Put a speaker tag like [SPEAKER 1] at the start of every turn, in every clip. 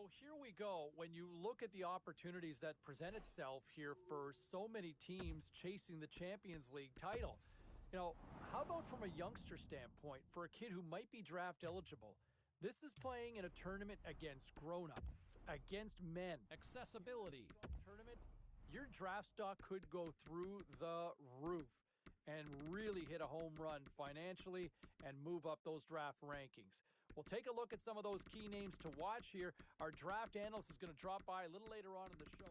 [SPEAKER 1] So here we go. When you look at the opportunities that present itself here for so many teams chasing the Champions League title, how about from a youngster standpoint for a kid who might be draft eligible? This is playing in a tournament against grown-ups, against men. Accessibility. Tournament, your draft stock could go through the roof and really hit a home run financially and move up those draft rankings. We'll take a look at some of those key names to watch here. Our draft analyst is going to drop by a little later on in the show.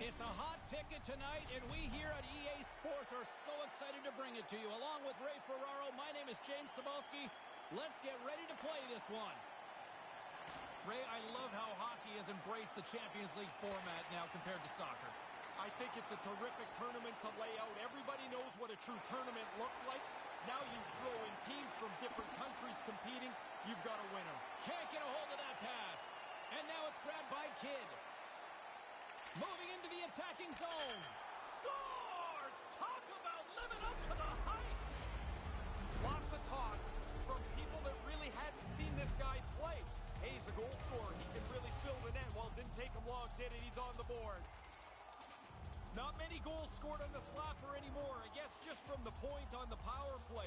[SPEAKER 2] It's a hot ticket tonight, and we here at EA Sports are so excited to bring it to you. Along with Ray Ferraro, my name is James Cebulski. Let's get ready to play this one. Ray, I love how hockey has embraced the Champions League format now compared to soccer.
[SPEAKER 3] I think it's a terrific tournament to lay out. Everybody knows what a true tournament looks like. Now you throw in teams from different countries competing. You've got a winner.
[SPEAKER 2] Can't get a hold of that pass. And now it's grabbed by Kidd. Moving into the attacking zone. Scores! Talk about living up to the hype.
[SPEAKER 3] Lots of talk from people that really hadn't seen this guy play. Hey, he's a goal scorer. He can really fill the net. Well, it didn't take him long, did it? He's on the board. Not many goals scored on the slapper anymore, I guess just from the point on the power play.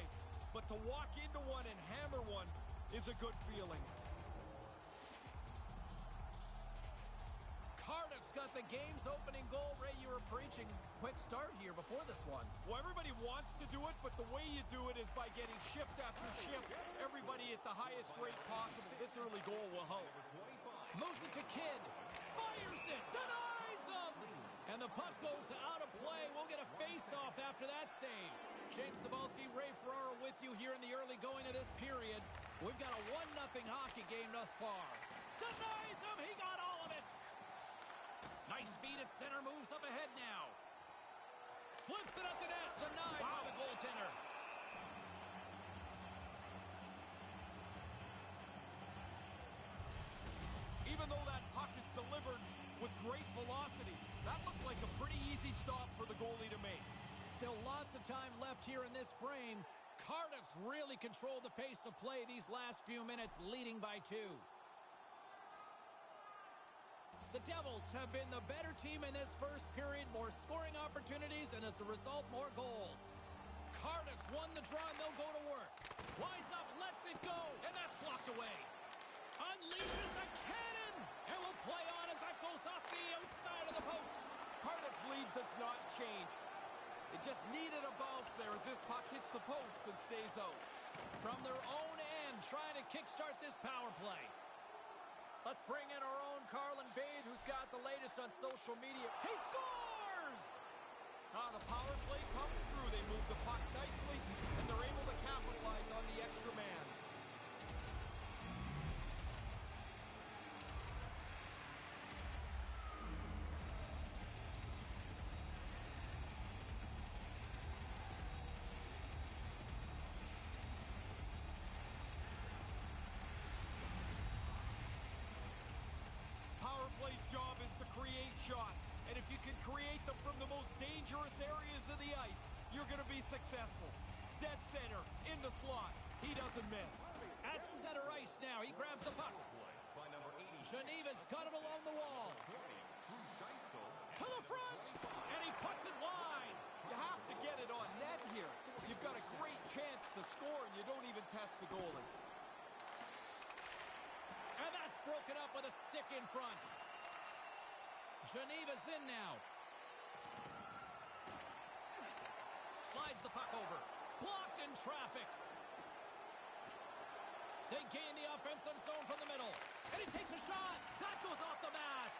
[SPEAKER 3] But to walk into one and hammer one is a good feeling.
[SPEAKER 2] Cardiff's got the game's opening goal. Ray, you were preaching. Quick start here before this one.
[SPEAKER 3] Well, everybody wants to do it, but the way you do it is by getting shift after shift. Everybody at the highest rate possible. This early goal will help.
[SPEAKER 2] Moves it to Kidd. Fires it. Denies him. And the puck goes out of play. We'll get a face-off after that save. James Cybulski, Ray Ferraro with you here in the early going of this period. We've got a 1-0 hockey game thus far. Denies him. He got all of it. Nice feed at center. Moves up ahead now. Flips it up the net. Denied by the goaltender.
[SPEAKER 3] Even though that puck is delivered with great velocity, that looked like a pretty easy stop for the goalie to make.
[SPEAKER 2] Still lots of time left here in this frame. Cardiff's really controlled the pace of play these last few minutes, leading by 2. The Devils have been the better team in this first period, more scoring opportunities, and as a result, more goals. Cardiff's won the draw, and they'll go to work. Winds up, lets it go, and that's blocked away. Unleashes a cannon, and will play on as that goes off the outside of the post.
[SPEAKER 3] Cardiff's lead does not change. It just needed a bounce there as this puck hits the post and stays out.
[SPEAKER 2] From their own end, trying to kickstart this power play. Let's bring in our own Carlin Bathe, who's got the latest on social media. He scores!
[SPEAKER 3] The power play comes through. They move the puck nicely, and they're able to capitalize on the extra man. Power play's job is to create shots. And if you can create them from the most dangerous areas of the ice, you're going to be successful. Dead center, in the slot. He doesn't miss.
[SPEAKER 2] At center ice now, he grabs the puck. Geneva's got him along the wall. To the front, and he puts it wide.
[SPEAKER 3] You have to get it on net here. You've got a great chance to score, and you don't even test the goalie.
[SPEAKER 2] And that's broken up with a stick in front. Geneva's in now. Slides the puck over. Blocked in traffic. They gain the offensive zone from the middle. And he takes a shot. That goes off the mask.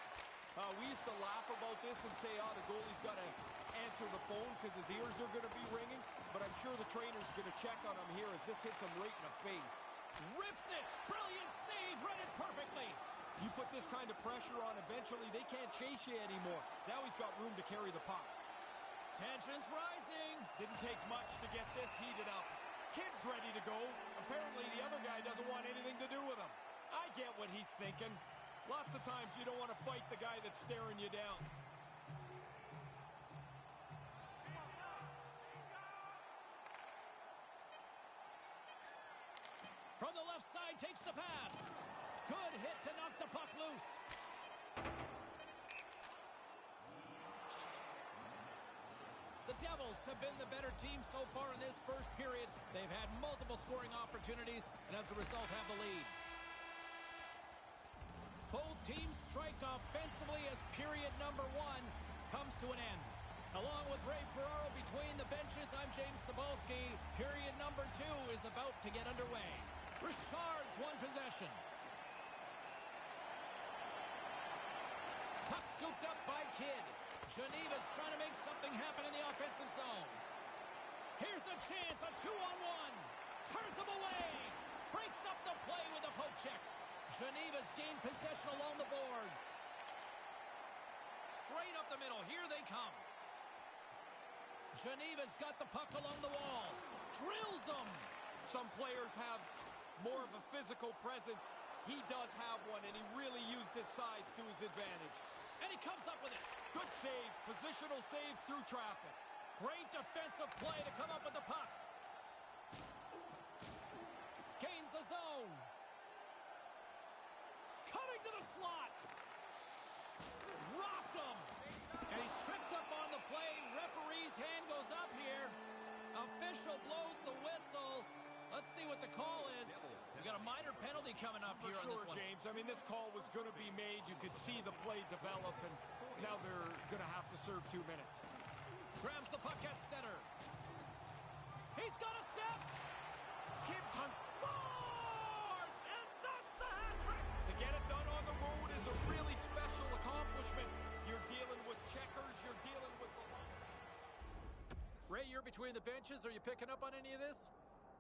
[SPEAKER 3] We used to laugh about this and say, the goalie's got to answer the phone because his ears are going to be ringing. But I'm sure the trainer's going to check on him here as this hits him right in the face.
[SPEAKER 2] Rips it. Brilliant save. Read it perfectly.
[SPEAKER 3] You put this kind of pressure on, eventually they can't chase you anymore. Now he's got room to carry the puck.
[SPEAKER 2] Tension's rising.
[SPEAKER 3] Didn't take much to get this heated up. Kidd's ready to go. Apparently the other guy doesn't want anything to do with him. I get what he's thinking. Lots of times you don't want to fight the guy that's staring you down.
[SPEAKER 2] From the left side, takes the pass. Good hit to knock the puck loose. The Devils have been the better team so far in this first period. They've had multiple scoring opportunities, and as a result have the lead. Both teams strike offensively as period number 1 comes to an end. Along with Ray Ferraro between the benches, I'm James Cybulski. Period number 2 is about to get underway. Richard's won possession. Puck scooped up by Kidd. Geneva's trying to make something happen in the offensive zone. Here's a chance, a 2-on-1. Turns him away. Breaks up the play with a poke check. Geneva's gained possession along the boards. Straight up the the middle. Here they come. Geneva's got the puck along the wall. Drills them.
[SPEAKER 3] Some players have more of a physical presence. He does have one, and he really used his size to his advantage.
[SPEAKER 2] And he comes up with it.
[SPEAKER 3] Good save. Positional save through traffic.
[SPEAKER 2] Great defensive play to come up with the puck. Gains the zone. Cutting to the slot. Rocked him. And he's tripped up on the play. Referee's hand goes up here. Official blows the whistle. Let's see what the call is. We got a minor penalty coming up here on this one.
[SPEAKER 3] James. I mean, this call was going to be made. You could see the play develop, and now they're going to have to serve 2 minutes.
[SPEAKER 2] Grabs the puck at center. He's got a step.
[SPEAKER 3] Kids hunt.
[SPEAKER 2] Scores! And that's the hat trick.
[SPEAKER 3] To get it done on the road is a really special accomplishment. You're dealing with checkers. You're dealing with the line.
[SPEAKER 1] Ray, you're between the benches. Are you picking up on any of this?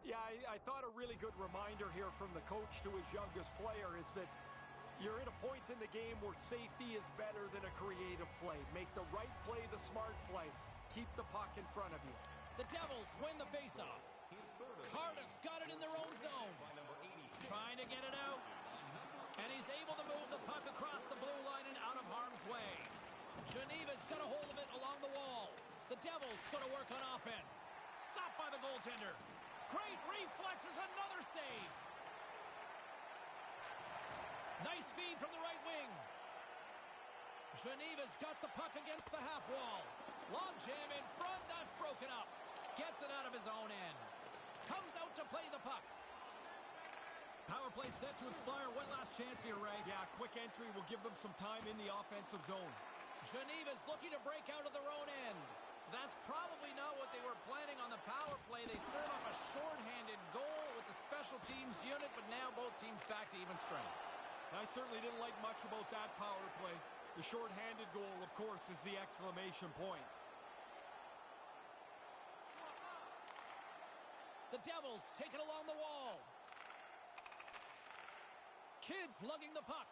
[SPEAKER 3] Yeah, I thought a really good reminder here from the coach to his youngest player is that you're at a point in the game where safety is better than a creative play. Make the right play, the smart play. Keep the puck in front of you.
[SPEAKER 2] The Devils win the faceoff. Cardiff's got it in their own zone. Trying to get it out. And he's able to move the puck across the blue line and out of harm's way. Geneva's got a hold of it along the wall. The Devils going to work on offense. Stopped by the goaltender. Great reflexes, another save. Nice feed from the right wing. Geneva's got the puck against the half wall. Long jam in front, that's broken up. Gets it out of his own end. Comes out to play the puck. Power play set to expire. One last chance here, Ray.
[SPEAKER 3] Yeah, quick entry will give them some time in the offensive zone.
[SPEAKER 2] Geneva's looking to break out of their own end. That's probably not what they were planning on the power play. They serve up a shorthanded goal with the special teams unit, but now both teams back to even strength.
[SPEAKER 3] I certainly didn't like much about that power play. The shorthanded goal, of course, is the exclamation point.
[SPEAKER 2] The Devils take it along the wall. Kids lugging the puck.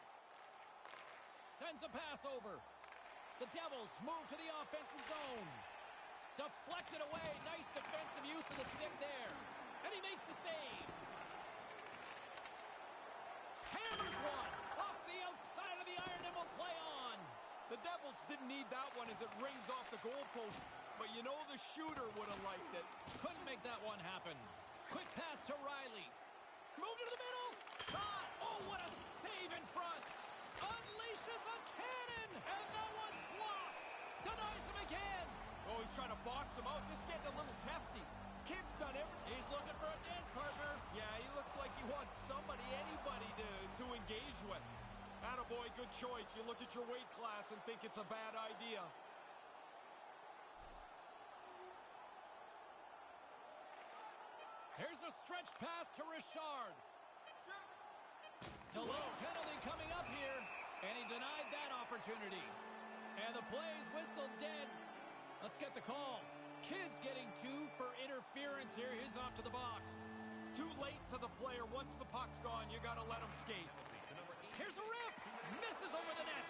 [SPEAKER 2] Sends a pass over. The Devils move to the offensive zone. Deflected away. Nice defensive use of the stick there. And he makes the save. Hammers one. Off the outside of the iron and will play on.
[SPEAKER 3] The Devils didn't need that one as it rings off the goalpost. But you know the shooter would have liked it.
[SPEAKER 2] Couldn't make that one happen. Quick pass to Riley. Moved into the middle. Shot. Oh, what a save in front. Unleashes a cannon. And that one's blocked. Denies him again.
[SPEAKER 3] Oh, he's trying to box him out. This is getting a little testy. Kid's done everything.
[SPEAKER 2] He's looking for a dance partner.
[SPEAKER 3] Yeah, he looks like he wants somebody, anybody to engage with. Attaboy, good choice. You look at your weight class and think it's a bad idea.
[SPEAKER 2] Here's a stretch pass to Richard. Delay penalty coming up here, and he denied that opportunity. And the play's whistled dead. Let's get the call. Kids getting 2 for interference here. He's off to the box.
[SPEAKER 3] Too late to the player. Once the puck's gone, you got to let him skate.
[SPEAKER 2] Here's a rip. Misses over the net.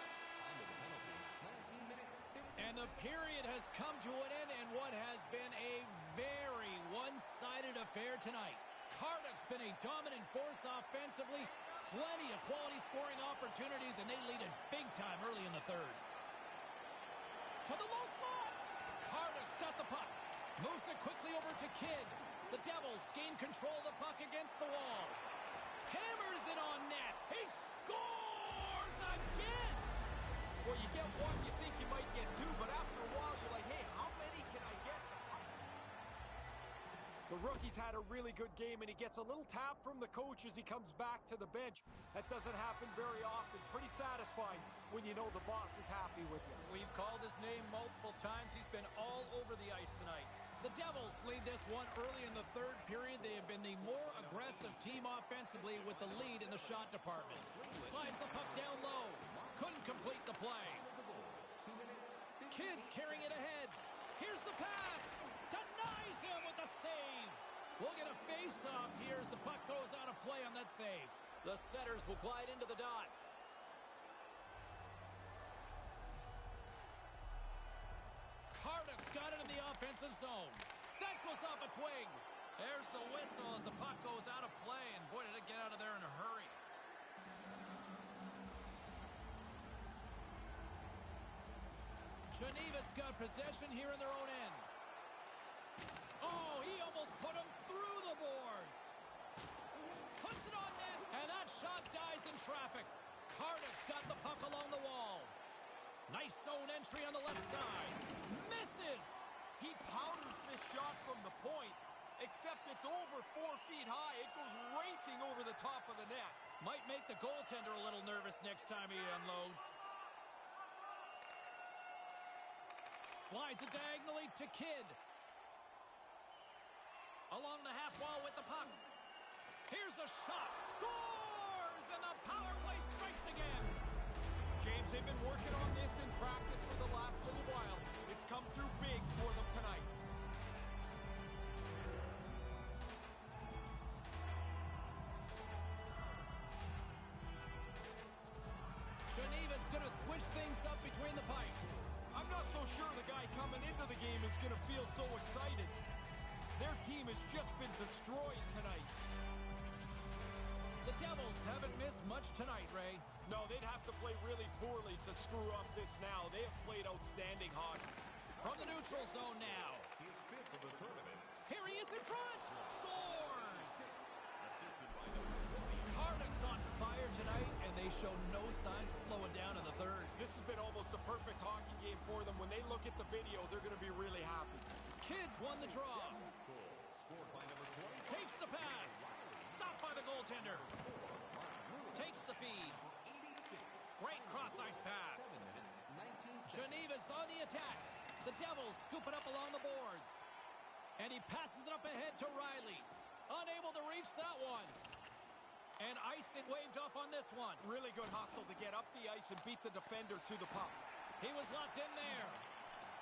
[SPEAKER 2] And the period has come to an end in what has been a very one-sided affair tonight. Cardiff's been a dominant force offensively. Plenty of quality scoring opportunities, and they lead it big time early in the third. To the low slot. Cardiff's got the puck. Moves it quickly over to Kidd. The Devils gain control of the puck against the wall. Hammers it on net. He scores again.
[SPEAKER 3] Well, you get one, you think you might get 2, but after a while, you're like, hey, how many can I get? The rookie's had a really good game, and he gets a little tap from the coach as he comes back to the bench. That doesn't happen very often. Pretty satisfying when you know the boss is happy with you.
[SPEAKER 1] We've called his name multiple times. He's been all over the ice tonight.
[SPEAKER 2] The Devils lead this one early in the third period. They have been the more aggressive team offensively with the lead in the shot department. Slides the puck down low. Couldn't complete the play. Kids carrying it ahead. Here's the pass. Denies him with the save. We'll get a face-off here as the puck goes out of play on that save.
[SPEAKER 1] The setters will glide into the dot.
[SPEAKER 2] defensive zone. That goes off a twig. There's the whistle as the puck goes out of play, and boy, did it get out of there in a hurry. Geneva's got possession here in their own end. Oh, he almost put him through the boards. Puts it on net, and that shot dies in traffic. Cardiff's got the puck along the wall. Nice zone entry on the left side. Misses.
[SPEAKER 3] He powders this shot from the point, except it's over 4 feet high. It goes racing over the top of the net.
[SPEAKER 2] Might make the goaltender a little nervous next time he unloads. Slides it diagonally to Kidd. Along the half wall with the puck. Here's a shot. Scores! And the power play strikes again.
[SPEAKER 3] James, they've been working on this in practice for the last little while. It's come through big for them tonight.
[SPEAKER 2] Geneva's going to switch things up between the pipes.
[SPEAKER 3] I'm not so sure the guy coming into the game is going to feel so excited. Their team has just been destroyed tonight.
[SPEAKER 2] The Devils haven't missed much tonight, Ray.
[SPEAKER 3] No, they'd have to play really poorly to screw up this now. They have played outstanding hockey.
[SPEAKER 2] From the neutral zone now.
[SPEAKER 4] He's fifth of the tournament.
[SPEAKER 2] Here he is in front. Scores! Cardiff's on fire tonight, and they show no signs of slowing down in the third.
[SPEAKER 3] This has been almost a perfect hockey game for them. When they look at the video, they're going to be really happy.
[SPEAKER 2] Kids won the draw.
[SPEAKER 4] Scored by number 20.
[SPEAKER 2] Takes the pass. Stopped by the goaltender. Takes the feed. Great cross-ice pass. Geneva's on the attack. The Devils scoop it up along the boards. And he passes it up ahead to Riley. Unable to reach that one. And icing waved off on this one.
[SPEAKER 3] Really good hustle to get up the ice and beat the defender to the puck.
[SPEAKER 2] He was locked in there.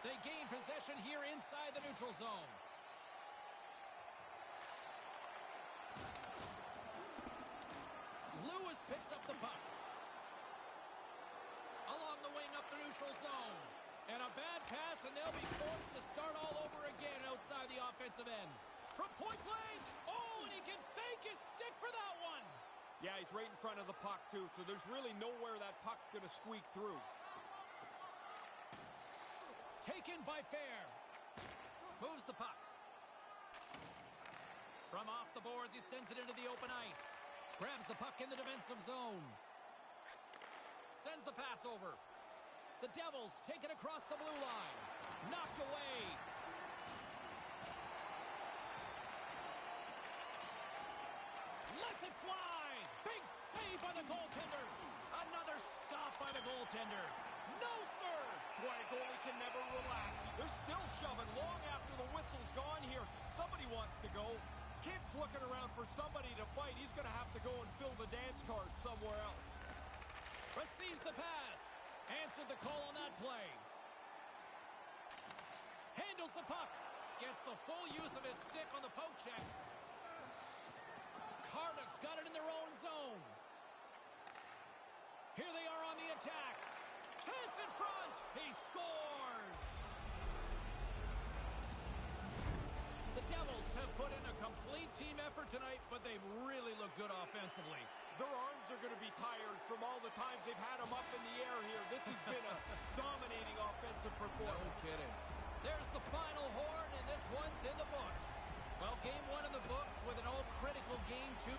[SPEAKER 2] They gain possession here inside the neutral zone. Lewis picks up the puck. Along the wing up the neutral zone. And a bad pass, and they'll be forced to start all over again outside the offensive end. From point blank. Oh, and he can fake his stick for that one.
[SPEAKER 3] Yeah, he's right in front of the puck, too, so there's really nowhere that puck's going to squeak through.
[SPEAKER 2] Taken by Fair. Moves the puck. From off the boards, he sends it into the open ice. Grabs the puck in the defensive zone. Sends the pass over. The Devils take it across the blue line. Knocked away. Lets it fly. Big save by the goaltender. Another stop by the goaltender. No, sir.
[SPEAKER 3] Boy, a goalie can never relax. They're still shoving long after the whistle's gone here. Somebody wants to go. Kid's looking around for somebody to fight. He's going to have to go and fill the dance card somewhere else.
[SPEAKER 2] Receives the pass. Answered the call on that play. Handles the puck. Gets the full use of his stick on the poke check. Cardiff's got it in their own zone. Here they are on the attack. Chance in front. He scores. The Devils have put in a complete team effort tonight, but they've really looked good offensively.
[SPEAKER 3] Their arms are going to be tired from all the times they've had them up in the air here. This has been a dominating offensive performance.
[SPEAKER 2] No kidding. There's the final horn, and this one's in the books. Well, game one in the books with an all-critical game two.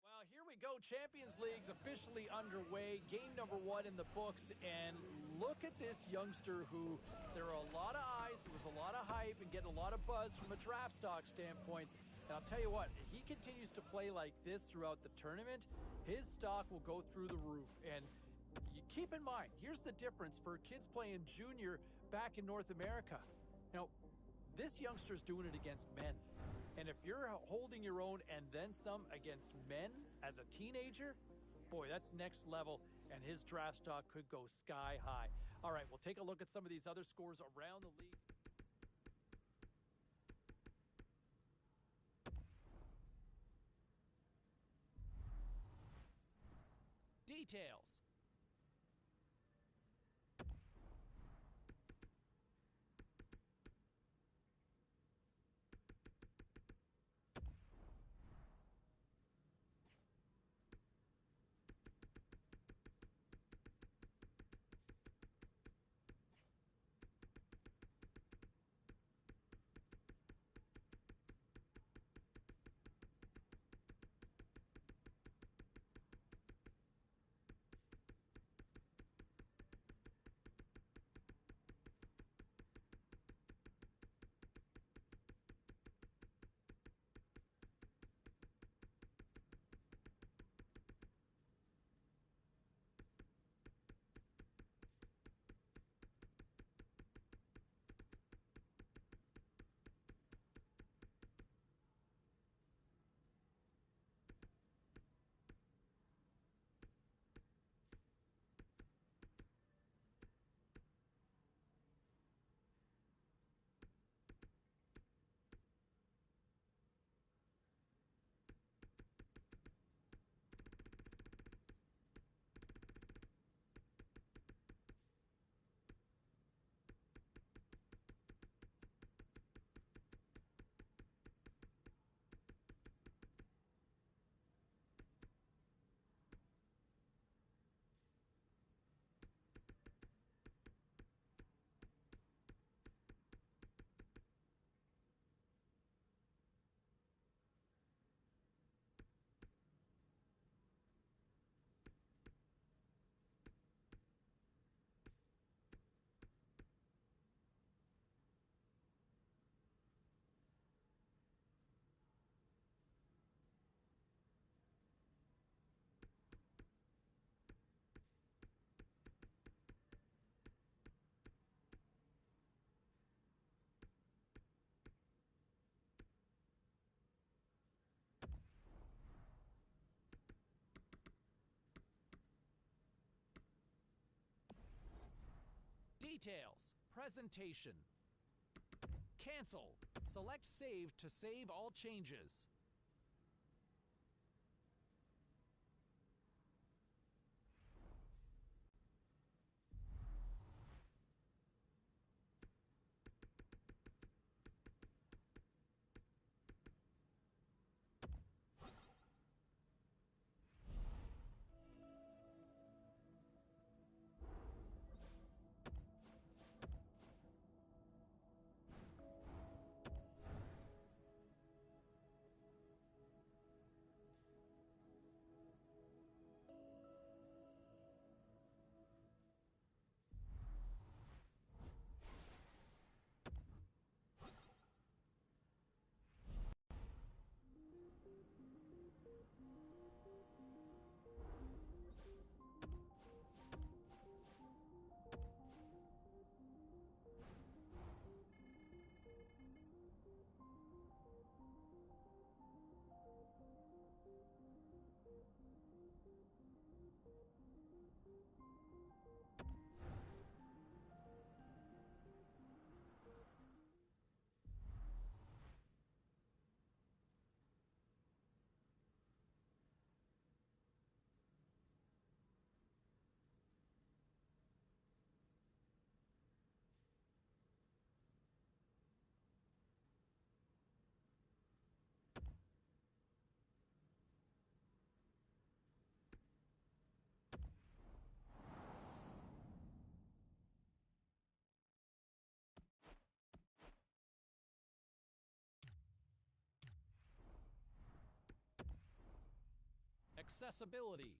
[SPEAKER 2] Well, here we go. Champions League's officially underway. Game number one in the books, and look at this youngster who there are a lot of eyes, there was a lot of hype, and getting a lot of buzz from a draft stock standpoint. And I'll tell you what, if he continues to play like this throughout the tournament, his stock will go through the roof. And you keep in mind, here's the difference for kids playing junior back in North America. Now, this youngster's doing it against men. And if you're holding your own and then some against men as a teenager, boy, that's next level, and his draft stock could go sky high. All right, we'll take a look at some of these other scores around the league. Details. Details. Presentation. Cancel. Select Save to save all changes. Accessibility.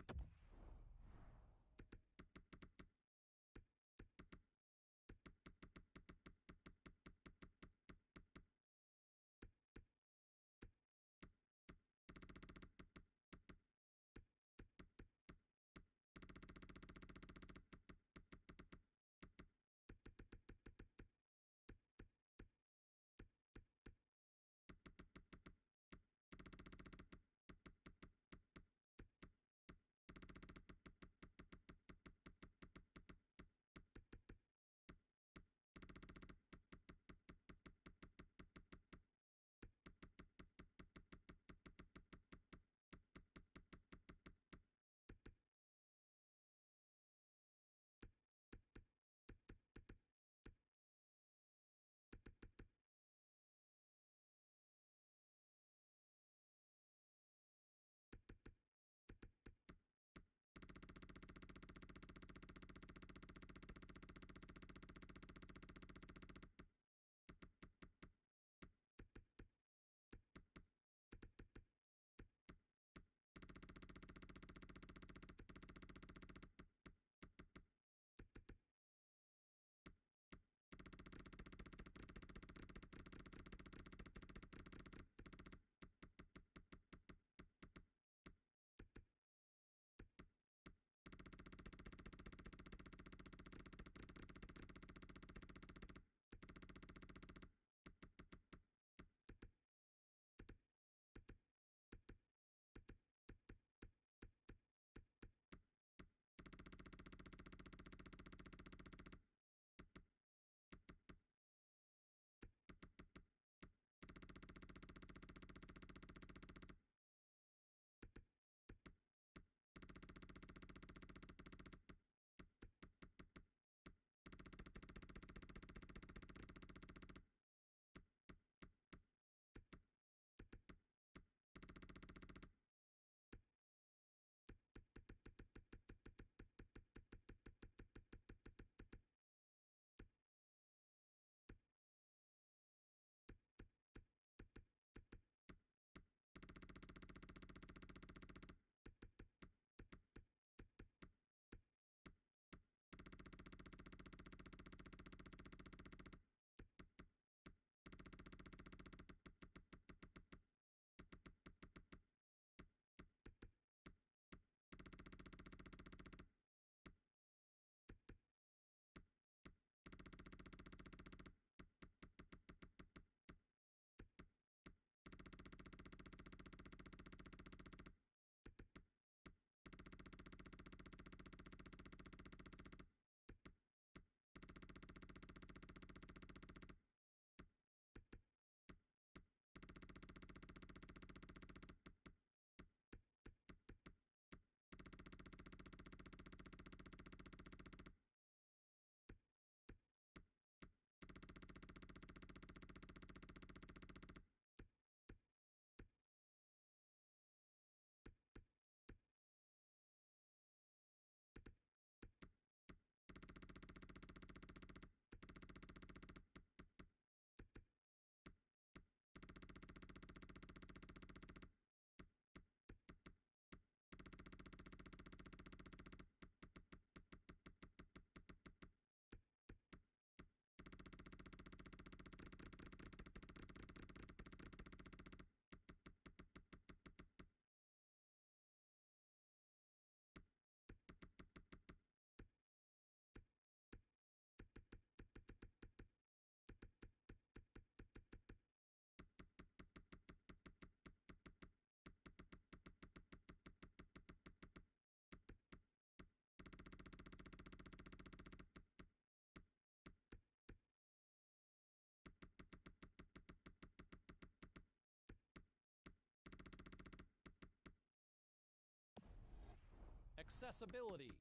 [SPEAKER 2] Accessibility.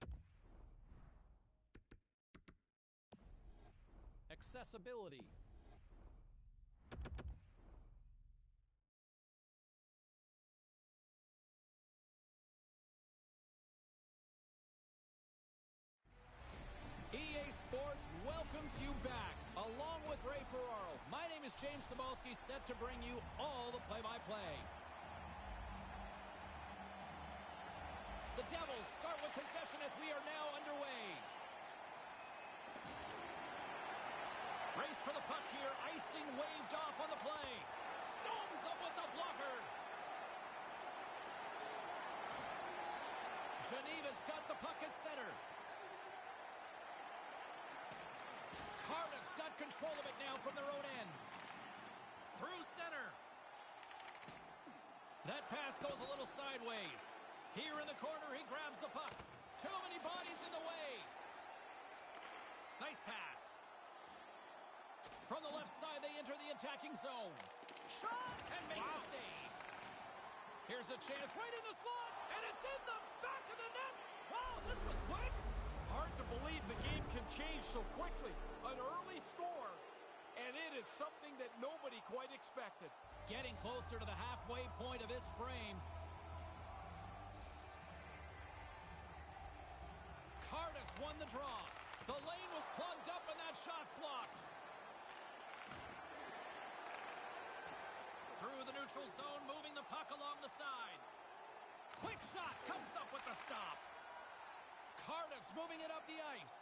[SPEAKER 2] Accessibility. EA Sports welcomes you back, along with Ray Ferraro. My name is James Cybulski, set to bring you all the play-by-play. The Devils start with possession as we are now underway. Race for the puck here, icing waved off on the play. Stones up with the blocker. Geneva's got the puck at center. Cardiff's got control of it now from their own end. Through center. That pass goes a little sideways. Here in the corner, he grabs the puck. Too many bodies in the way. Nice pass. From the left side, they enter the attacking zone. Shot and makes a save. Here's a chance right in the slot, and it's in the back of the net. Wow, this was quick.
[SPEAKER 3] Hard to believe the game can change so quickly. An early score, and it is something that nobody quite expected.
[SPEAKER 2] Getting closer to the halfway point of this frame. Cardiff's won the draw. The lane was plugged up, and that shot's blocked. Through the neutral zone, moving the puck along the side. Quick shot comes up with the stop. Cardiff's moving it up the ice.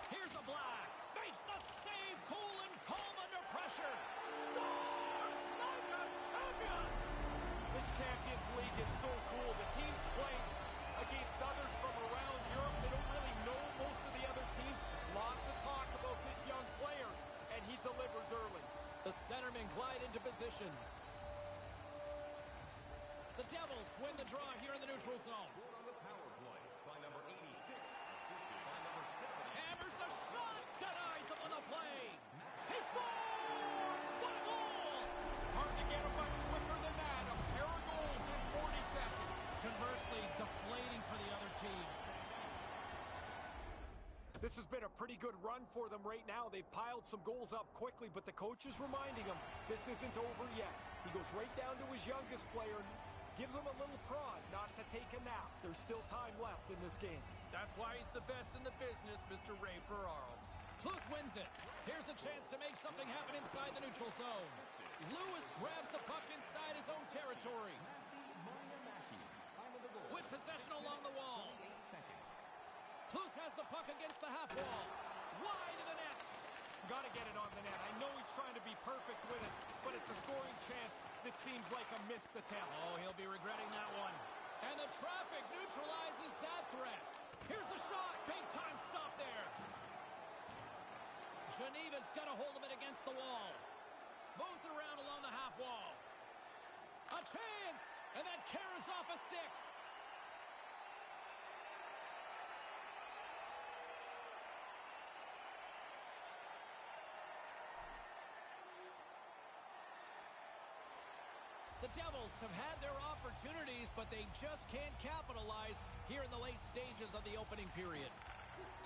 [SPEAKER 2] Here's a blast. Makes the save. Cool and calm under pressure. Scores like a champion.
[SPEAKER 3] This Champions League is so cool. The teams playing against others from around Europe. They don't really know most of the other teams. Lots of talk about this young player, and he delivers early.
[SPEAKER 2] The centermen glide into position. The Devils win the draw here in the neutral zone.
[SPEAKER 4] Scored on the power play by number 86, assisted by number 70.
[SPEAKER 2] Hammers a shot, denies him on the play. He scores! What a goal!
[SPEAKER 3] Hard to get him much quicker than that. A pair of goals in 40 seconds.
[SPEAKER 2] Conversely, deflating for the other team.
[SPEAKER 3] This has been a pretty good run for them right now. They've piled some goals up quickly, but the coach is reminding them this isn't over yet. He goes right down to his youngest player, gives him a little prod not to take a nap. There's still time left in this game.
[SPEAKER 2] That's why he's the best in the business, Mr. Ray Ferraro. Klose wins it. Here's a chance to make something happen inside the neutral zone. Lewis grabs the puck inside his own territory. With possession along the wall. Klose has the puck against the half wall. Wide of the net.
[SPEAKER 3] Got to get it on the net. I know he's trying to be perfect with it, but it's a scoring chance that seems like a missed attempt.
[SPEAKER 2] Oh, he'll be regretting that one. And the traffic neutralizes that threat. Here's a shot. Big time stop there. Geneva's got a hold of it against the wall. Moves it around along the half wall. A chance! And that carries off a stick. The Devils have had their opportunities, but they just can't capitalize here in the late stages of the opening period.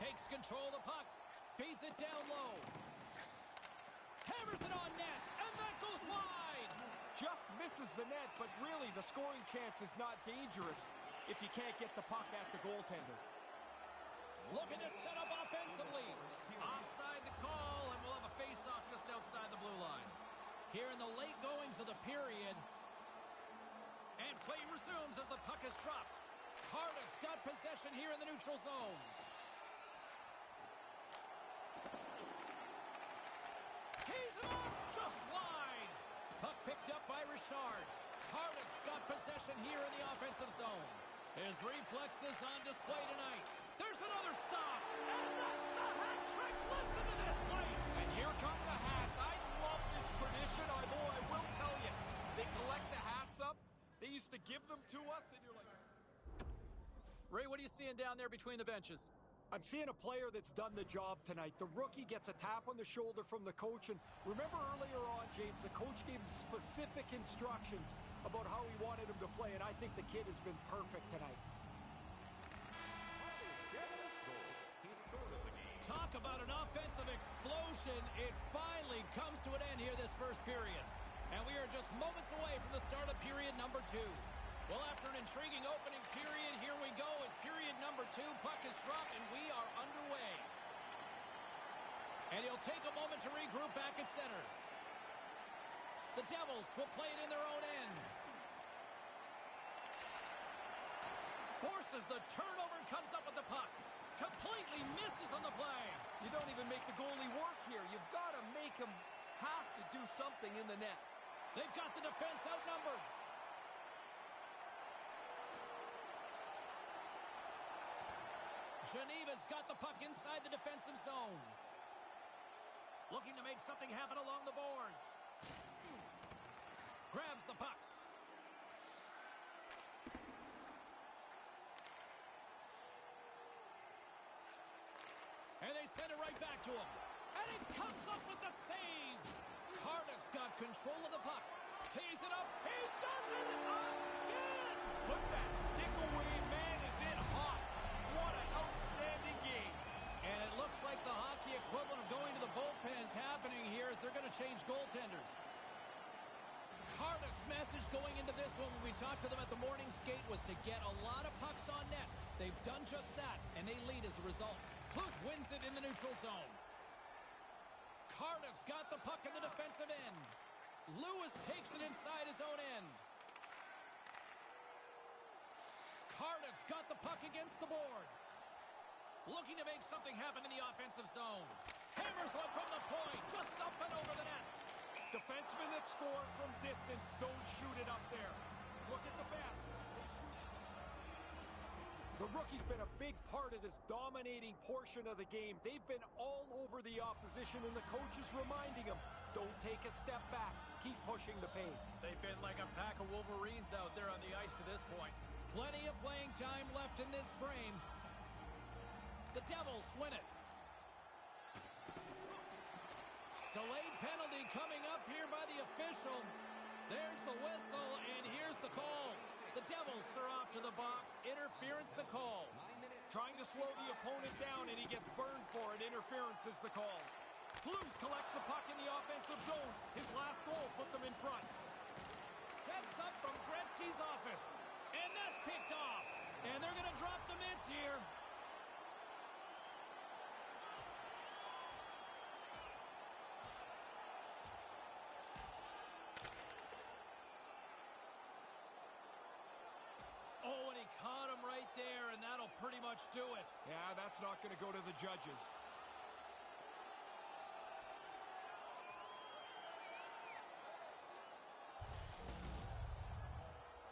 [SPEAKER 2] Takes control of the puck, feeds it down low. Hammers it on net, and that goes wide.
[SPEAKER 3] Just misses the net, but really the scoring chance is not dangerous if you can't get the puck at the goaltender.
[SPEAKER 2] Looking to set up offensively. Offside the call, and we'll have a face-off just outside the blue line. Here in the late goings of the period, and play resumes as the puck is dropped. Cardiff's got possession here in the neutral zone. He's it off, just wide. Puck picked up by Richard. Cardiff's got possession here in the offensive zone. His reflexes on display tonight. There's another stop, and that's the hat trick. Listen to this place.
[SPEAKER 3] And here come the hats. I love this tradition, although I will tell you, they collect the hats up. They used to give them to us, and you're like...
[SPEAKER 1] Ray, what are you seeing down there between the benches?
[SPEAKER 3] I'm seeing a player that's done the job tonight. The rookie gets a tap on the shoulder from the coach. And remember earlier on, James, the coach gave him specific instructions about how he wanted him to play. And I think the kid has been perfect tonight.
[SPEAKER 2] Talk about an offensive explosion. It finally comes to an end here this first period. And we are just moments away from the start of period number 2. Well, after an intriguing opening period, here we go. It's period number 2. Puck is dropped, and we are underway. And he'll take a moment to regroup back at center. The Devils will play it in their own end. Forces the turnover and comes up with the puck. Completely misses on the play.
[SPEAKER 3] You don't even make the goalie work here. You've got to make him have to do something in the net.
[SPEAKER 2] They've got the defense outnumbered. Geneva's got the puck inside the defensive zone. Looking to make something happen along the boards. Grabs the puck. And they send it right back to him. And it comes up with the save. Cardiff's got control of the puck. Tees it up. He does it again.
[SPEAKER 3] Put that stick away, man, is in hot. What an outstanding game.
[SPEAKER 2] And it looks like the hockey equivalent of going to the bullpen's happening here as they're going to change goaltenders. Cardiff's message going into this one when we talked to them at the morning skate was to get a lot of pucks on net. They've done just that, and they lead as a result. Plus wins it in the neutral zone. Cardiff's got the puck in the defensive end. Lewis takes it inside his own end. Cardiff's got the puck against the boards. Looking to make something happen in the offensive zone. Hammers one from the point, just up and over the net.
[SPEAKER 3] Defensemen that score from distance don't shoot it up there. Look at the basket. The rookie's been a big part of this dominating portion of the game. They've been all over the opposition, and the coach is reminding them, don't take a step back. Keep pushing the pace.
[SPEAKER 1] They've been like a pack of Wolverines out there on the ice to this point.
[SPEAKER 2] Plenty of playing time left in this frame. The Devils win it. Delayed penalty coming up here by the official. There's the whistle, and here's the call. The Devils are off to the box. Interference the call.
[SPEAKER 3] Trying to slow the opponent down, and he gets burned for it. Interference is the call. Blues collects the puck in the offensive zone. His last goal put them in front.
[SPEAKER 2] Sets up from Gretzky's office. And that's picked off. And they're going to drop the mitts here. Oh, and he caught him right there, and that'll pretty much do it.
[SPEAKER 3] Yeah, that's not going to go to the judges.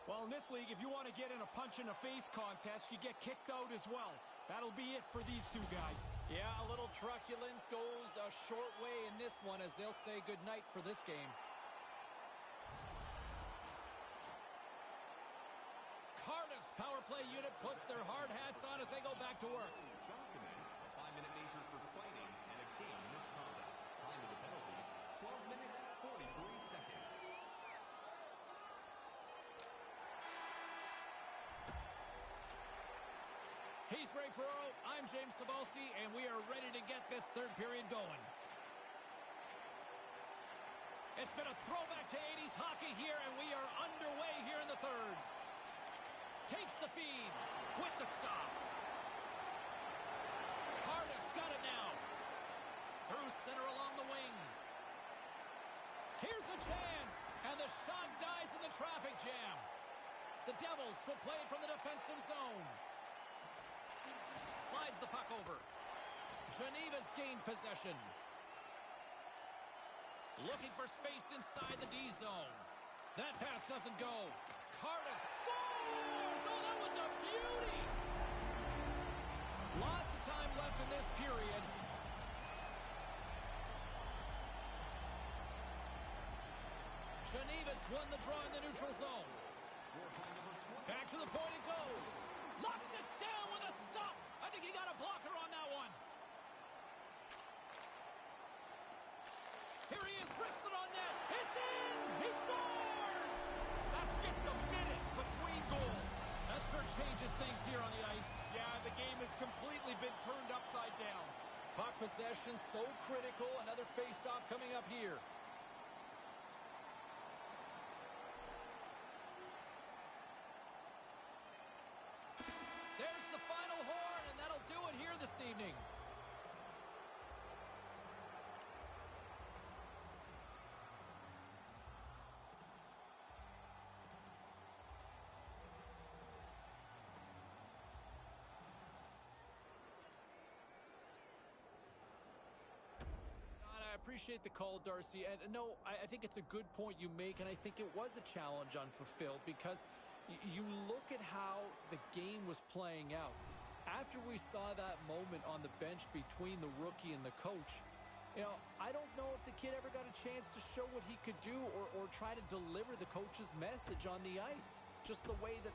[SPEAKER 3] Well, in this league, if you want to get in a punch-in-the-face contest, you get kicked out as well. That'll be it for these two guys.
[SPEAKER 1] Yeah, a little truculence goes a short way in this one as they'll say goodnight for this game.
[SPEAKER 2] Cardiff's power play unit puts their hard hats on as they go back to work.
[SPEAKER 4] A 5-minute measure for fighting and a game misconduct. Time of the penalties, 12 minutes, 43 seconds.
[SPEAKER 2] He's Ray Ferraro, I'm James Cybulski, and we are ready to get this third period going. It's been a throwback to 80s hockey here, and we are underway here in the third. Takes the feed with the stop. Cardiff's got it now. Through center along the wing. Here's a chance, and the shot dies in the traffic jam. The Devils will play it from the defensive zone. Slides the puck over. Geneva's gained possession. Looking for space inside the D zone. That pass doesn't go. Cardiff scores! Oh, that was a beauty! Lots of time left in this period. Geneva's won the draw in the neutral zone. Back to the point it goes. Locks it down with a stop. I think he got a blocker on that changes things here on the ice.
[SPEAKER 3] Yeah, the game has completely been turned upside down.
[SPEAKER 2] Puck possession so critical. Another face-off coming up here. There's the final horn, and that'll do it here this evening. I appreciate the call, Darcy, and no, I think it's a good point you make, and I think it was a challenge unfulfilled because you look at how the game was playing out. After we saw that moment on the bench between the rookie and the coach, I don't know if the kid ever got a chance to show what he could do or try to deliver the coach's message on the ice. Just the way that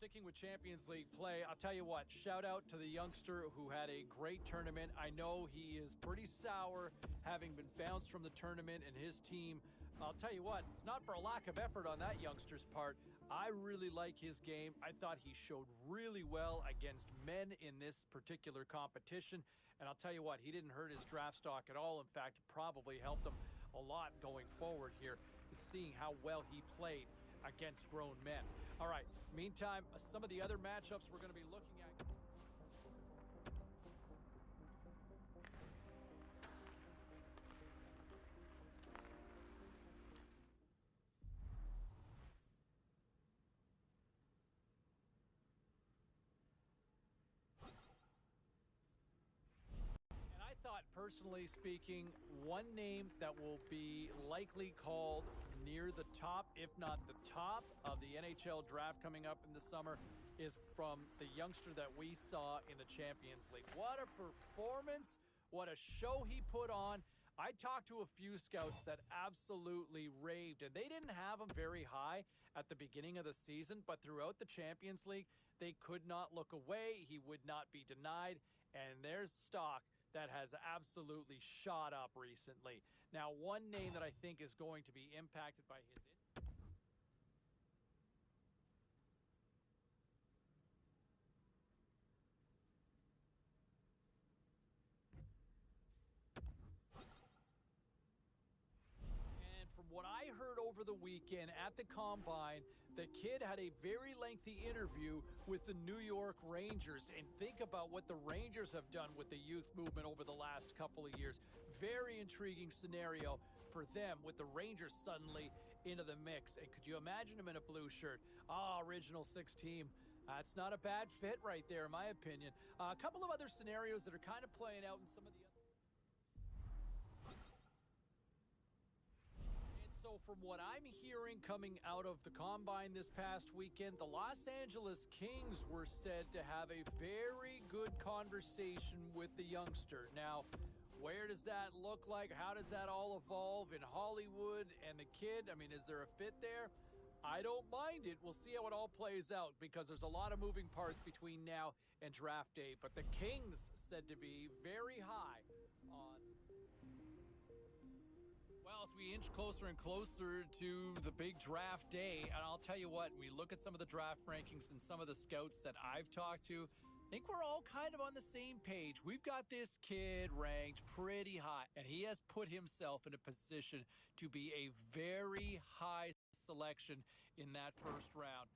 [SPEAKER 2] sticking with Champions League play, I'll tell you what, shout out to the youngster who had a great tournament. I know he is pretty sour having been bounced from the tournament and his team. I'll tell you what, it's not for a lack of effort on that youngster's part. I really like his game. I thought he showed really well against men in this particular competition. And I'll tell you what, he didn't hurt his draft stock at all. In fact, it probably helped him a lot going forward here. It's seeing how well he played against grown men. All right, meantime, some of the other matchups we're going to be looking at. And I thought, personally speaking, one name that will be likely called near the top, if not the top, of the NHL draft coming up in the summer is from the youngster that we saw in the Champions League. What a performance. What a show he put on. I talked to a few scouts that absolutely raved, and they didn't have him very high at the beginning of the season, but throughout the Champions League, they could not look away. He would not be denied, and there's stock that has absolutely shot up recently. Now, one name that I think is going to be impacted by his and from what I heard over the weekend at the Combine, the kid had a very lengthy interview with the New York Rangers. And think about what the Rangers have done with the youth movement over the last couple of years. Very intriguing scenario for them with the Rangers suddenly into the mix. And could you imagine him in a blue shirt? Original six team. That's not a bad fit right there, in my opinion. A couple of other scenarios that are kind of playing out in some of the other. So from what I'm hearing coming out of the Combine this past weekend, the Los Angeles Kings were said to have a very good conversation with the youngster. Now, where does that look like? How does that all evolve in Hollywood and the kid? I mean, is there a fit there? I don't mind it. We'll see how it all plays out because there's a lot of moving parts between now and draft day. But the Kings said to be very high on... Well, as we inch closer and closer to the big draft day, and I'll tell you what, we look at some of the draft rankings and some of the scouts that I've talked to, I think we're all kind of on the same page. We've got this kid ranked pretty high, and he has put himself in a position to be a very high selection in that first round.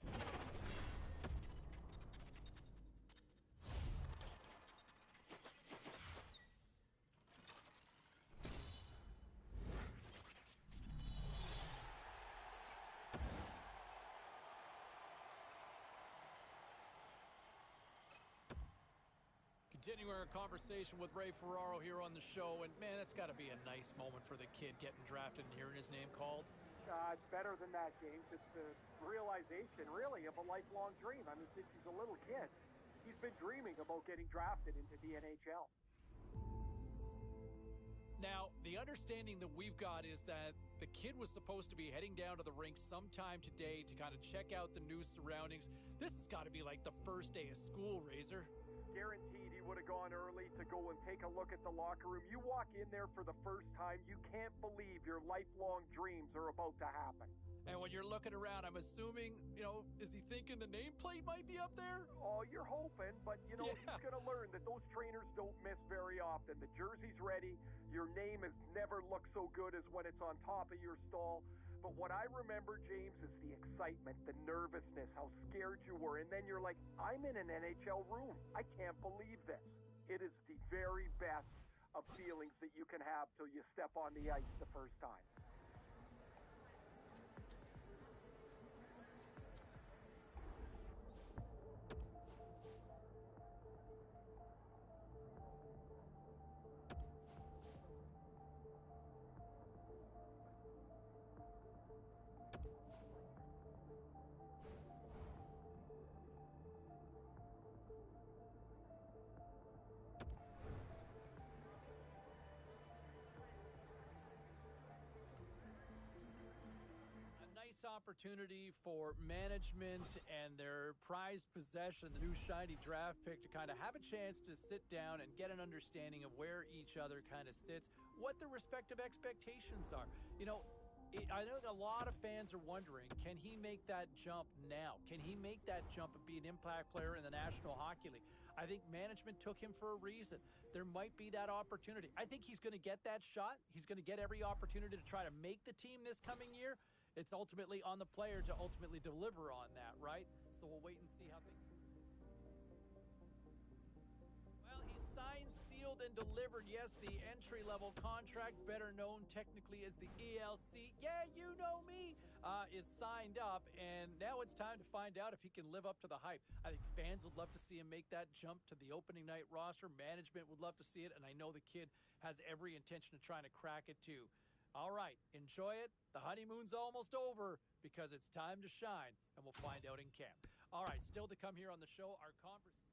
[SPEAKER 2] Continuing our conversation with Ray Ferraro here on the show, and man, that's got to be a nice moment for the kid getting drafted and hearing his name called.
[SPEAKER 5] It's better than that, James. It's the realization, really, of a lifelong dream. I mean, since he's a little kid, he's been dreaming about getting drafted into the NHL.
[SPEAKER 2] Now, the understanding that we've got is that the kid was supposed to be heading down to the rink sometime today to kind of check out the new surroundings. This has got to be like the first day of school, Razor.
[SPEAKER 5] Guaranteed he would have gone early to go and take a look at the locker room. You walk in there for the first time, you can't believe your lifelong dreams are about to happen.
[SPEAKER 2] And when you're looking around, I'm assuming, is he thinking the nameplate might be up there?
[SPEAKER 5] Oh, you're hoping, but, he's going to learn that those trainers don't miss very often. The jersey's ready. Your name has never looked so good as when it's on top of your stall. But what I remember, James, is the excitement, the nervousness, how scared you were. And then you're like, I'm in an NHL room. I can't believe this. It is the very best of feelings that you can have till you step on the ice the first time.
[SPEAKER 2] Opportunity for management and their prized possession, the new shiny draft pick, to kind of have a chance to sit down and get an understanding of where each other kind of sits, what their respective expectations are. I know a lot of fans are wondering, can he make that jump now? Can he make that jump and be an impact player in the National Hockey League? I think management took him for a reason. There might be that opportunity. I think he's going to get that shot. He's going to get every opportunity to try to make the team this coming year. It's ultimately on the player to ultimately deliver on that, right? So we'll wait and see how things... Well, he's signed, sealed, and delivered. Yes, the entry-level contract, better known technically as the ELC. Yeah, you know me. Is signed up, and now it's time to find out if he can live up to the hype. I think fans would love to see him make that jump to the opening night roster. Management would love to see it, and I know the kid has every intention of trying to crack it too. All right, enjoy it. The honeymoon's almost over because it's time to shine, and we'll find out in camp. All right, still to come here on the show, our conversation.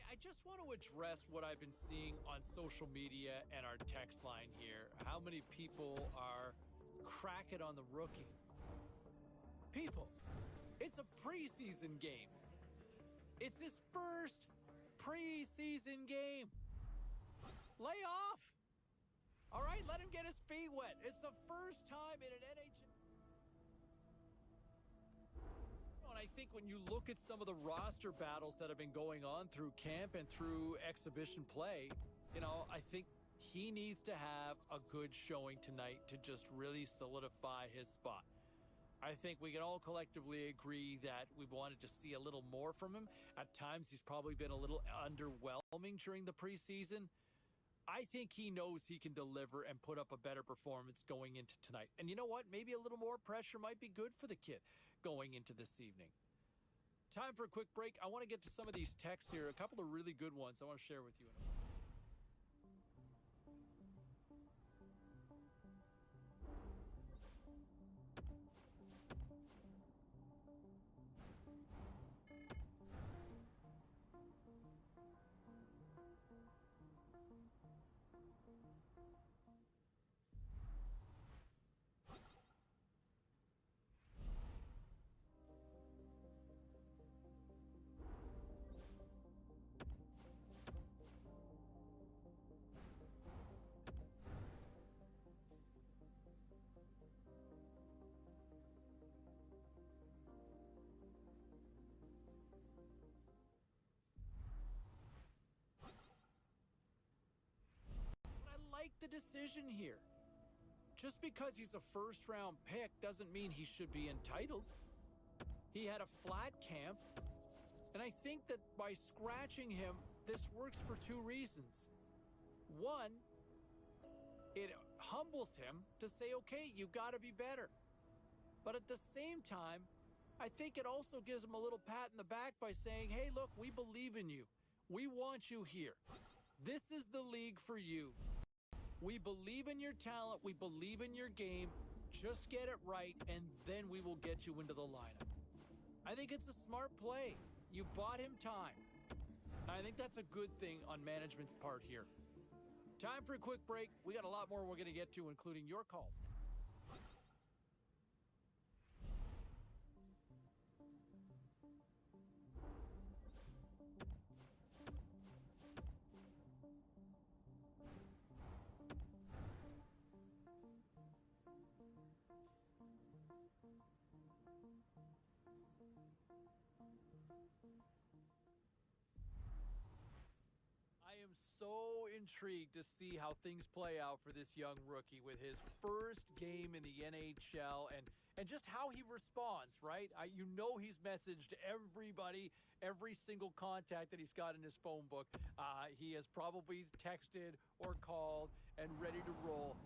[SPEAKER 2] I just want to address what I've been seeing on social media and our text line here. How many people are cracking on the rookie? People, it's a preseason game. It's his first preseason game. Lay off. All right, let him get his feet wet. It's the first time in an NHL. And I think when you look at some of the roster battles that have been going on through camp and through exhibition play, I think he needs to have a good showing tonight to just really solidify his spot. I think we can all collectively agree that we wanted to see a little more from him. At times, he's probably been a little underwhelming during the preseason. I think he knows he can deliver and put up a better performance going into tonight. And you know what? Maybe a little more pressure might be good for the kid going into this evening. Time for a quick break. I want to get to some of these texts here. A couple of really good ones I want to share with you. the decision here. Just because he's a first-round pick doesn't mean he should be entitled. He had a flat camp, and I think that by scratching him, this works for two reasons. One, it humbles him to say, okay, you got to be better. But at the same time, I think it also gives him a little pat in the back by saying, hey, look, we believe in you. We want you here. This is the league for you. We believe in your talent. We believe in your game. Just get it right, and then we will get you into the lineup. I think it's a smart play. You bought him time. I think that's a good thing on management's part here. Time for a quick break. We got a lot more we're going to get to, including your calls. So intrigued to see how things play out for this young rookie with his first game in the NHL and just how he responds, right? You know he's messaged everybody, every single contact that he's got in his phone book. He has probably texted or called and ready to roll.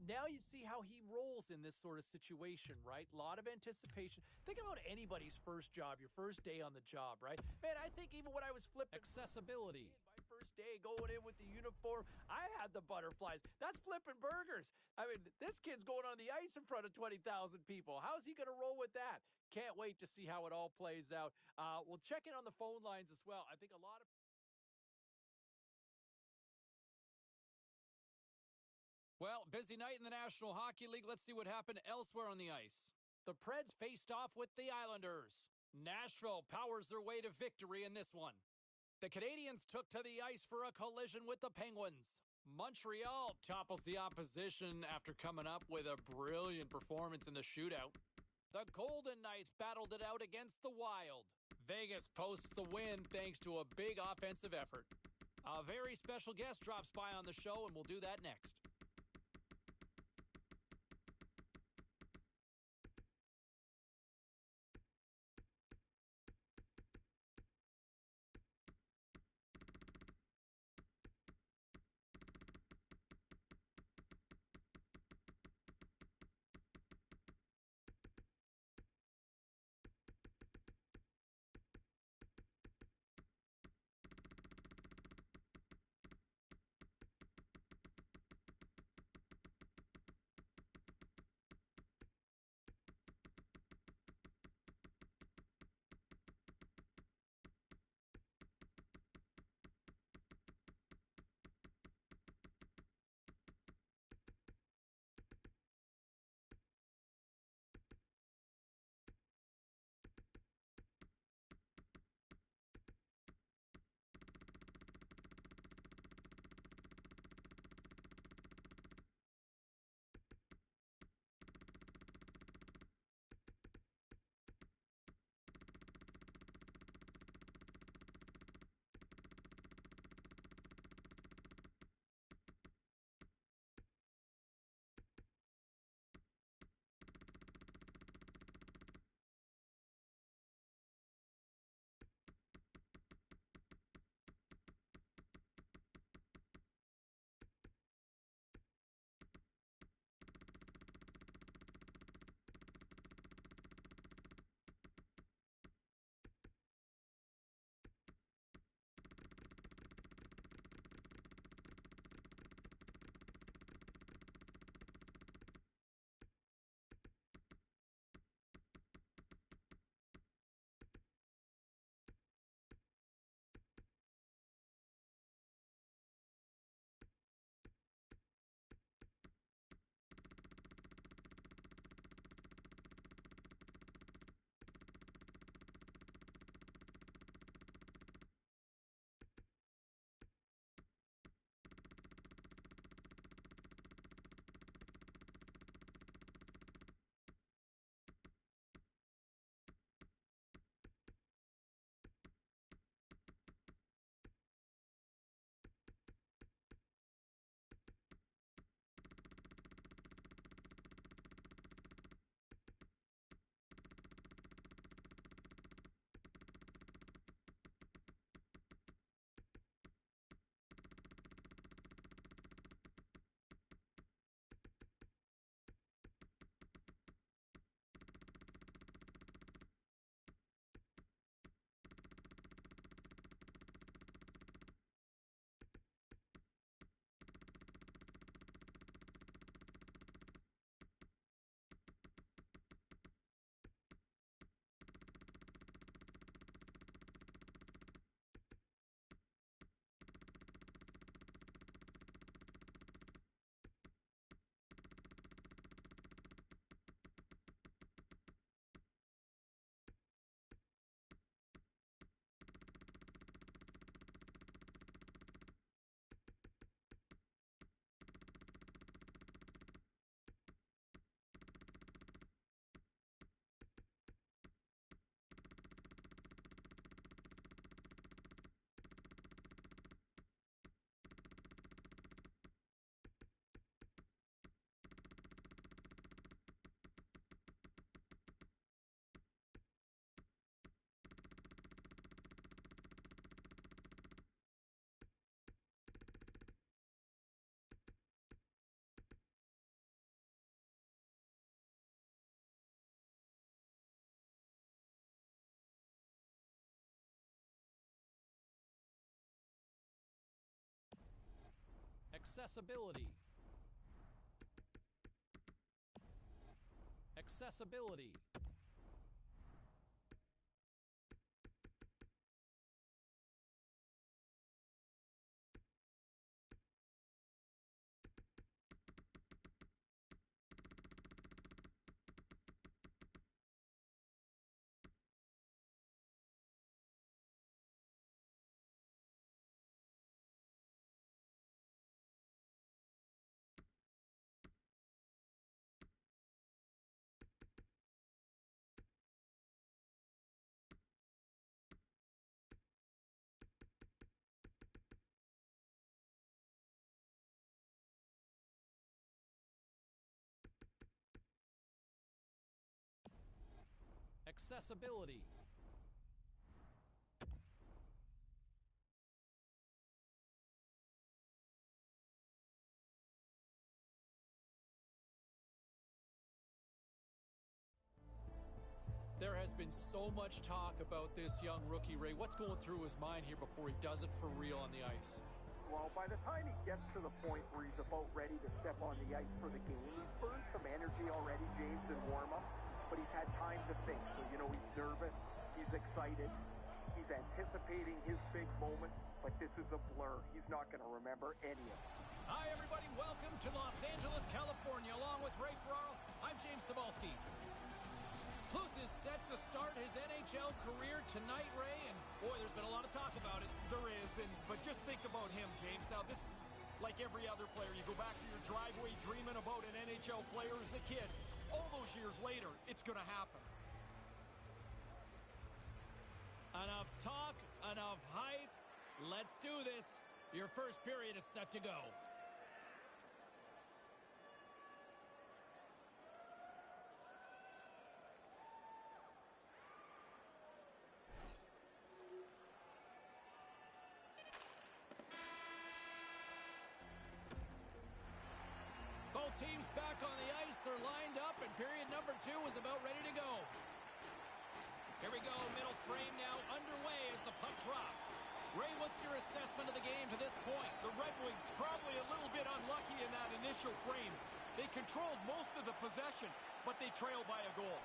[SPEAKER 2] Now you see how he rolls in this sort of situation, right? A lot of anticipation. Think about anybody's first job, your first day on the job, right? Man, I think even when I was flipping accessibility, my first day going in with the uniform, I had the butterflies. That's flipping burgers. I mean, this kid's going on the ice in front of 20,000 people. How's he going to roll with that? Can't wait to see how it all plays out. We'll check in on the phone lines as well. I think a lot of Well, busy night in the National Hockey League. Let's see what happened elsewhere on the ice. The Preds faced off with the Islanders. Nashville powers their way to victory in this one. The Canadiens took to the ice for a collision with the Penguins. Montreal topples the opposition after coming up with a brilliant performance in the shootout. The Golden Knights battled it out against the Wild. Vegas posts the win thanks to a big offensive effort. A very special guest drops by on the show, and we'll do that next. Accessibility. Accessibility. Accessibility. There has been so much talk about this young rookie, Ray. What's going through his mind here before he does it for real on the ice?
[SPEAKER 5] Well, by the time he gets to the point where he's about ready to step on the ice for the game, he's burned some energy already, James, in warm-up, but he's had time to think. So, you know, he's nervous, he's excited, he's anticipating his big moment, but this is a blur. He's not going to remember any of it.
[SPEAKER 2] Hi, everybody. Welcome to Los Angeles, California. Along with Ray Ferraro, I'm James Cybulski. Klose is set to start his NHL career tonight, Ray, and boy, there's been a lot of talk about it.
[SPEAKER 3] There is, but just think about him, James. Now, this is like every other player. You go back to your driveway dreaming about an NHL player as a kid. All those years later, it's going to happen.
[SPEAKER 2] Enough talk, enough hype. Let's do this. Your first period is set to go. Both teams back on the ice. They're lined up, and period number 2 is about ready to go. Here we go, middle frame now underway as the puck drops. Ray, what's your assessment of the game to this point?
[SPEAKER 3] The Red Wings probably a little bit unlucky in that initial frame. They controlled most of the possession, but they trailed by a goal.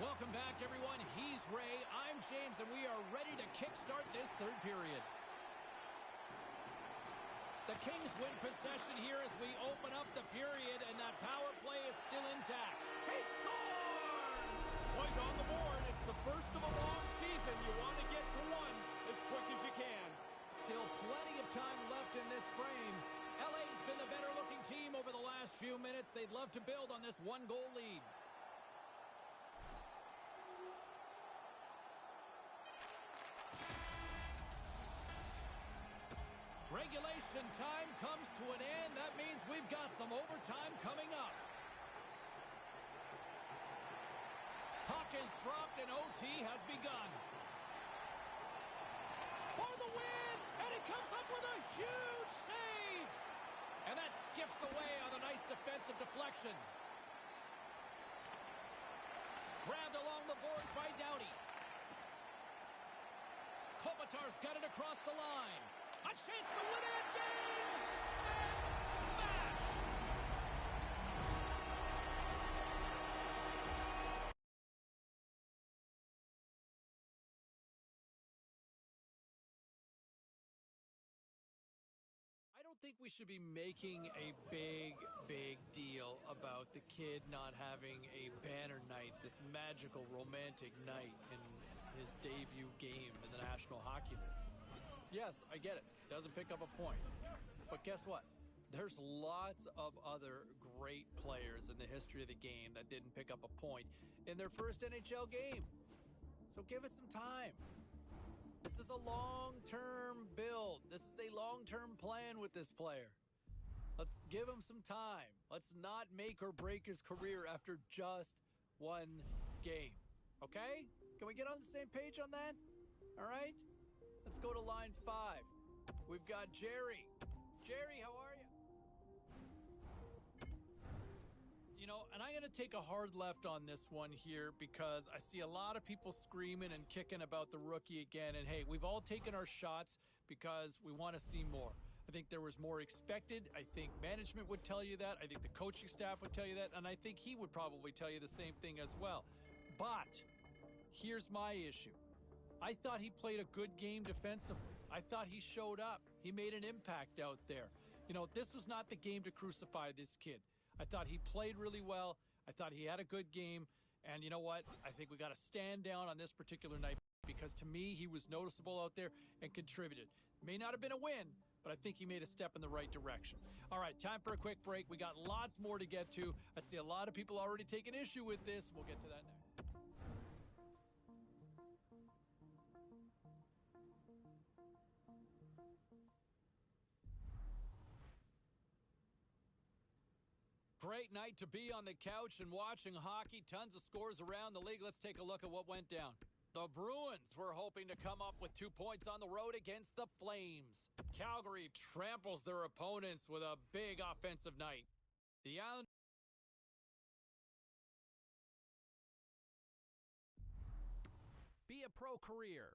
[SPEAKER 2] Welcome back, everyone. He's Ray, I'm James, and we are ready to kickstart this third period. The Kings win possession here as we open up the period, and that power play is still intact. He scores!
[SPEAKER 3] White on the board. It's the first of a long season. You want to get to one as quick as you can.
[SPEAKER 2] Still plenty of time left in this frame. LA's been the better-looking team over the last few minutes. They'd love to build on this one-goal lead. Regulation time comes to an end. That means we've got some overtime coming up. Puck is dropped and OT has begun. For the win! And he comes up with a huge save! And that skips away on a nice defensive deflection. Grabbed along the boards by Doughty. Kopitar's got it across the line. A chance to win it! Game, set, match! I don't think we should be making a big deal about the kid not having a banner night, this magical, romantic night in his debut game in the National Hockey League. Yes, I get it. Doesn't pick up a point. But guess what? There's lots of other great players in the history of the game that didn't pick up a point in their first NHL game. So give it some time. This is a long-term build. This is a long-term plan with this player. Let's give him some time. Let's not make or break his career after just one game. Okay? Can we get on the same page on that? All right? Let's go to line 5. We've got Jerry. Jerry, how are you? You know, and I'm going
[SPEAKER 1] going to take a hard left on this one here because I see a lot of people screaming and kicking about the rookie again. And hey, we've all taken our shots because we want to see more. I think there was more expected. I think management would tell you that. I think the coaching staff would tell you that. And I think he would probably tell you the same thing as well. But here's my issue. I thought he played a good game defensively. I thought he showed up. He made an impact out there. You know, this was not the game to crucify this kid. I thought he played really well. I thought he had a good game. And you know what? I think we got to stand down on this particular night because to me, he was noticeable out there and contributed. May not have been a win, but I think he made a step in the right direction. All right, time for a quick break. We got lots more to get to. I see a lot of people already taking issue with this. We'll get to that next. Great night to be on the couch and watching hockey. Tons of scores around the league. Let's take a look at what went down. The Bruins were hoping to come up with 2 points on the road against the Flames. Calgary tramples their opponents with a big offensive night. The Islanders be a pro career.